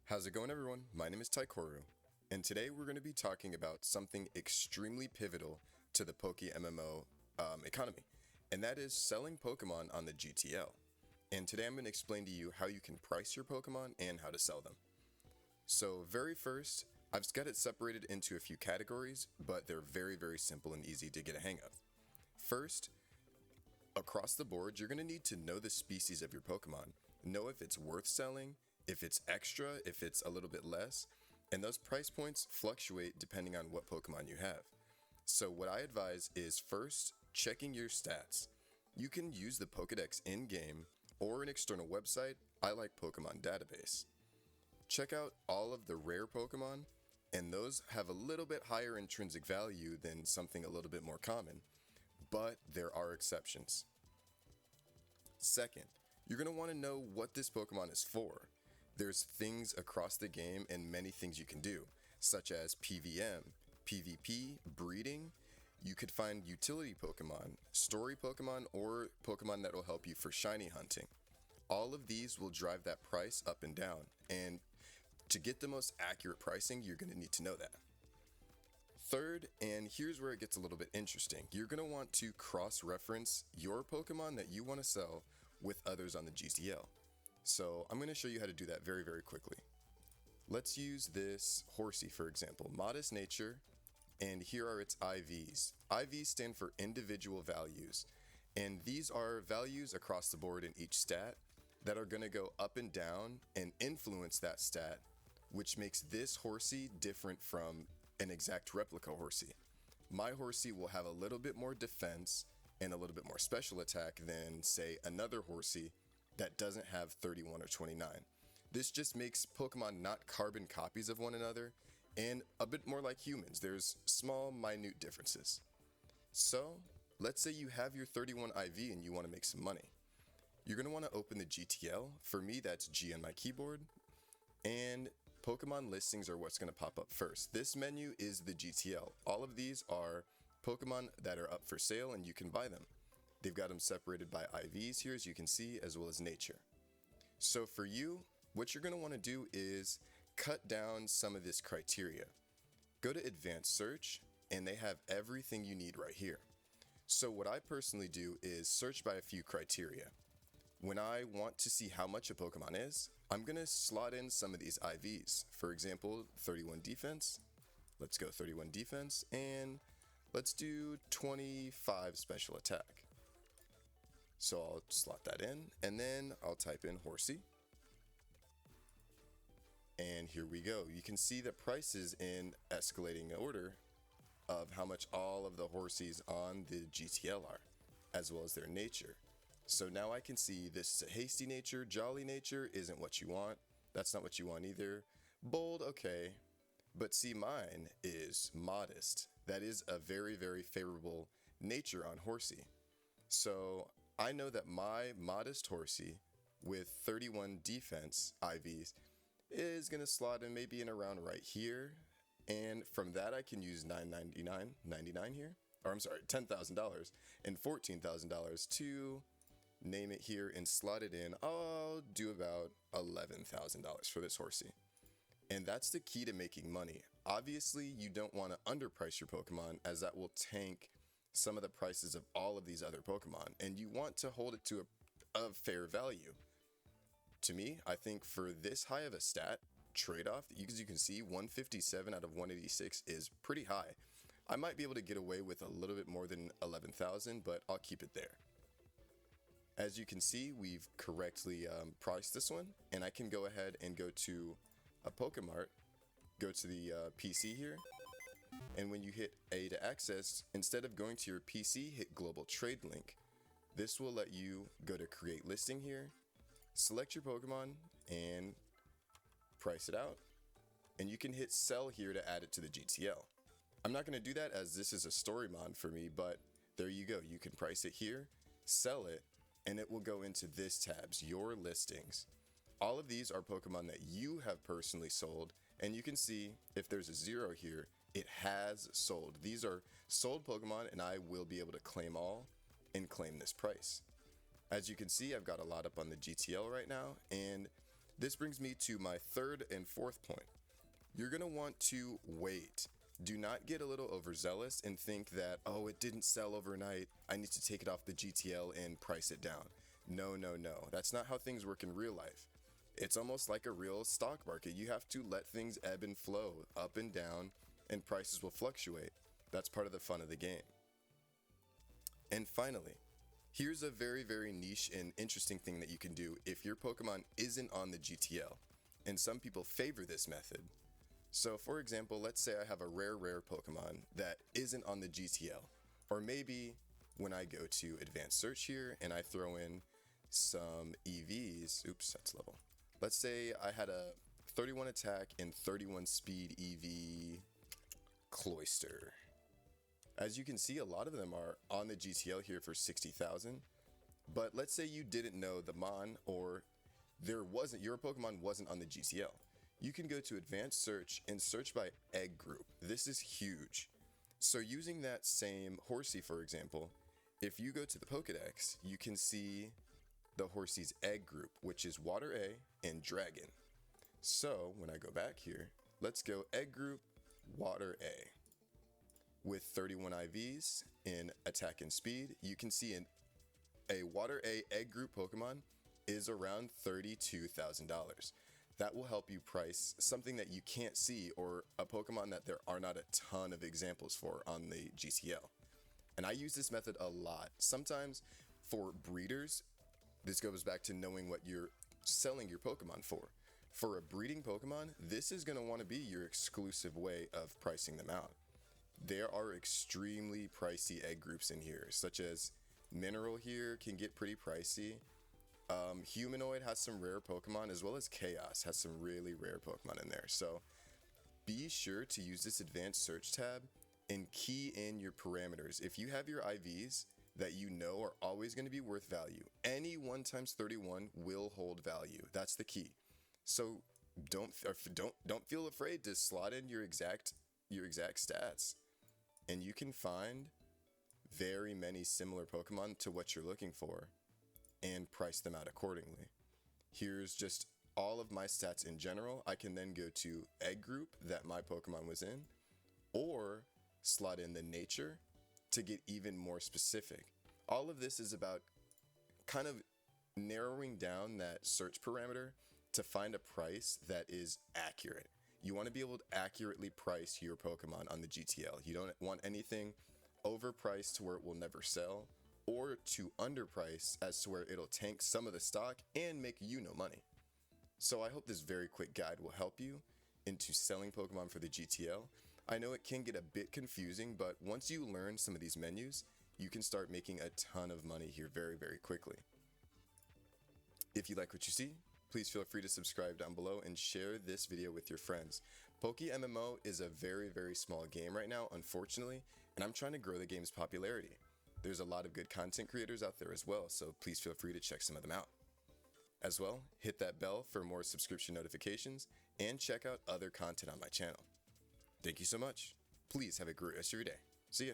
How's it going, everyone? My name is Taikoru, and today we're going to be talking about something extremely pivotal to the PokeMMO economy, and that is selling Pokemon on the GTL. And today I'm going to explain to you how you can price your Pokemon and how to sell them. So very first, I've got it separated into a few categories, but they're very simple and easy to get a hang of. First, across the board, you're going to need to know the species of your Pokemon, know if it's worth selling, if it's extra, if it's a little bit less, and those price points fluctuate depending on what Pokemon you have. So what I advise is first, checking your stats. You can use the Pokedex in-game or an external website. I like Pokemon Database. Check out all of the rare Pokemon, and those have a little bit higher intrinsic value than something a little bit more common, but there are exceptions. Second, you're going to want to know what this Pokemon is for. There's things across the game and many things you can do, such as PVM, PvP, breeding. You could find utility Pokemon, story Pokemon, or Pokemon that will help you for shiny hunting. All of these will drive that price up and down, and to get the most accurate pricing, you're going to need to know that. Third, and here's where it gets a little bit interesting, you're going to want to cross-reference your Pokemon that you want to sell with others on the GTL. So I'm going to show you how to do that very quickly. Let's use this Horsey, for example, modest nature, and here are its IVs. IVs stand for individual values, and these are values across the board in each stat that are going to go up and down and influence that stat, which makes this Horsey different from an exact replica Horsey. My Horsey will have a little bit more defense and a little bit more special attack than, say, another Horsey that doesn't have 31 or 29. This just makes Pokemon not carbon copies of one another and a bit more like humans. There's small, minute differences. So, let's say you have your 31 IV and you want to make some money. You're going to want to open the GTL. For me, that's G on my keyboard. And Pokemon listings are what's going to pop up first. This menu is the GTL. All of these are Pokemon that are up for sale and you can buy them. They've got them separated by IVs here, as you can see, as well as nature. So for you, what you're going to want to do is cut down some of this criteria. Go to advanced search, and they have everything you need right here. So what I personally do is search by a few criteria. When I want to see how much a Pokemon is, I'm going to slot in some of these IVs. For example, 31 defense. Let's go 31 defense, and let's do 25 special attack. So I'll slot that in, and then I'll type in Horsey. And here we go. You can see the prices in escalating order of how much all of the Horseys on the GTL are, as well as their nature. So now I can see this is a hasty nature, jolly nature isn't what you want. That's not what you want either. Bold, okay. But see, mine is modest. That is a very favorable nature on Horsey. So I know that my modest Horsey with 31 defense IVs is going to slot in maybe in around right here. And from that, I can use $999.99 here. Or I'm sorry, $10,000 and $14,000 to name it here and slot it in. I'll do about $11,000 for this Horsey. And that's the key to making money. Obviously, you don't want to underprice your Pokemon, as that will tank some of the prices of all of these other Pokemon, and you want to hold it to a fair value. To me, I think for this high of a stat trade-off, as you can see, 157 out of 186 is pretty high. I might be able to get away with a little bit more than 11,000, but I'll keep it there. As you can see, we've correctly priced this one, and I can go ahead and go to a Pokemart, go to the PC here, and when you hit A to access, instead of going to your PC, hit Global Trade Link. This will let you go to Create Listing here, select your Pokemon, and price it out. And you can hit Sell here to add it to the GTL. I'm not going to do that as this is a story mod for me, but there you go. You can price it here, sell it, and it will go into this tabs, Your Listings. All of these are Pokemon that you have personally sold, and you can see if there's a 0 here, it has sold. These are sold Pokemon, and I will be able to claim all and claim this price. As you can see, I've got a lot up on the GTL right now, and This brings me to my third and fourth point. You're going to want to wait. Do not get a little overzealous and think that, oh, it didn't sell overnight, I need to take it off the GTL and price it down. No, no, no. That's not how things work in real life. It's almost like a real stock market. You have to let things ebb and flow, up and down, and prices will fluctuate. That's part of the fun of the game. And finally, here's a very, very niche and interesting thing that you can do if your Pokemon isn't on the GTL. And some people favor this method. So for example, let's say I have a rare Pokemon that isn't on the GTL. Or maybe when I go to advanced search here and I throw in some EVs, oops, that's level. Let's say I had a 31 attack and 31 speed EV Cloyster. As you can see, a lot of them are on the GTL here for 60,000. But let's say you didn't know the Mon, or your Pokemon wasn't on the GTL. You can go to advanced search and search by egg group. This is huge. So using that same Horsey, for example, if you go to the Pokedex, you can see the Horsey's egg group, which is Water A and Dragon. So when I go back here, let's go egg group Water A. With 31 IVs in attack and speed, you can see a Water A egg group Pokemon is around $32,000. That will help you price something that you can't see, or a Pokemon that there are not a ton of examples for on the GTL. And I use this method a lot. Sometimes for breeders, this goes back to knowing what you're selling your Pokemon for. For a breeding Pokemon, this is going to want to be your exclusive way of pricing them out. There are extremely pricey egg groups in here, such as Mineral here can get pretty pricey. Humanoid has some rare Pokemon, as well as Chaos has some really rare Pokemon in there. So be sure to use this advanced search tab and key in your parameters. If you have your IVs that you know are always going to be worth value, any 1 × 31 will hold value. That's the key. So don't feel afraid to slot in your exact stats, and you can find very many similar Pokemon to what you're looking for and price them out accordingly. Here's just all of my stats in general. I can then go to egg group that my Pokemon was in, or slot in the nature to get even more specific. All of this is about kind of narrowing down that search parameter to find a price that is accurate. You want to be able to accurately price your Pokemon on the GTL. You don't want anything overpriced to where it will never sell, or too underpriced as to where it'll tank some of the stock and make you no money. So I hope this very quick guide will help you into selling Pokemon for the GTL. I know it can get a bit confusing, but once you learn some of these menus, you can start making a ton of money here very, very quickly. If you like what you see, please feel free to subscribe down below and share this video with your friends. PokeMMO is a very, very small game right now, unfortunately, and I'm trying to grow the game's popularity. There's a lot of good content creators out there as well, so please feel free to check some of them out. As well, hit that bell for more subscription notifications and check out other content on my channel. Thank you so much. Please have a great rest of your day. See ya.